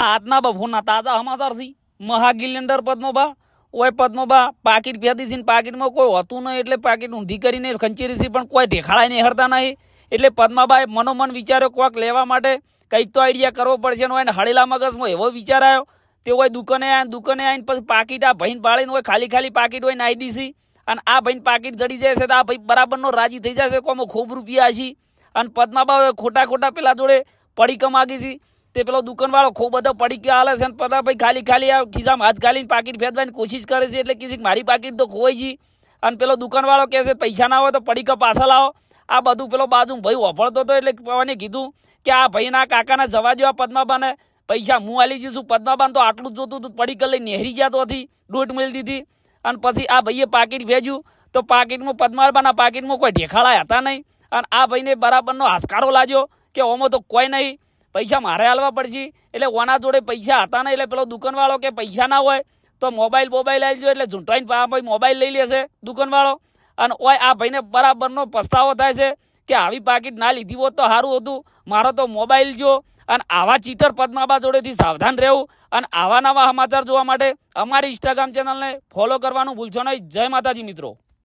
આજના બપોરના તાજા સમાચાર છે મહાગિલેન્ડર પદ્મોબા ઓય પદ્મોબા પાકીટ ફેદી છે પાકીટમાં કોઈ હોતું નહીં એટલે પાકીટ ઊંધી કરીને ખંચેરી છે પણ કોઈ ઢેખાડાય નહીં હરતા નહીં એટલે પદ્માબાએ મનોમન વિચાર્યો કોક લેવા માટે કંઈક તો આઈડિયા કરવો પડશે ને હળેલા મગજમાં એવો વિચાર આવ્યો તે હોય દુકાને આવીને પછી પાકીટ આ ભાઈને પાડીને હોય ખાલી પાકીટ હોય નાઈ દીધી અને આ ભાઈને પાકીટ જડી જાય છે તો આ ભાઈ બરાબરનો રાજી થઈ જશે કોમાં ખૂબ રૂપિયા છે અને પદ્માબા ખોટા પેલા જોડે પડીકા માગી છે તે પેલો દુકાનવાળો ખૂબ બધો પડીકા હાલે છે અને પતા ભાઈ ખાલી આ ખિસ્સામાં હાથ ખાલીને પાકીટ ફેંદવાની કોશિશ કરે છે એટલે કીધું મારી પાકીટ તો ખોવાઈ છે અને પેલો દુકાનવાળો કહે છે પૈસા ના હોય તો પડીકા પાછા લાવો આ બધું પેલો બાજુ ભાઈ વફળતો હતો એટલે મને કીધું કે આ ભાઈના કાકાના જવા દો આ પદ્માબાને પૈસા હું આલી જઈશું પદ્માબાને તો આટલું જ જોતું હતું પડીકા લઈને નેહરી ગયા તો હતી દોટ મેળી દીધી અને પછી આ ભાઈએ પાકીટ ભેજ્યું તો પાકીટમાં પદ્માબાના પાકીટમાં કોઈ ઢેખાડા હતા નહીં અને આ ભાઈને બરાબરનો હાશકારો લાગ્યો કે ઓમાં તો કોઈ નહીં પૈસા મારે હાલવા પડશે એટલે ઓના જોડે પૈસા હતા નહીં એટલે પેલો દુકાનવાળો કે પૈસા ના હોય તો મોબાઈલ આવજો એટલે ઝૂંટાઈને ભાઈ મોબાઈલ લઈ લેશે દુકાનવાળો અને ઓય આ ભાઈને બરાબરનો પસ્તાવો થાય છે કે આવી પાકીટ ના લીધી હોત તો સારું હતું મારો તો મોબાઈલ જો અને આવા ચીટર પદ્માબા જોડેથી સાવધાન રહેવું અને આવા નવા સમાચાર જોવા માટે અમારી ઇન્સ્ટાગ્રામ ચેનલને ફોલો કરવાનું ભૂલશો નહીં. જય માતાજી મિત્રો.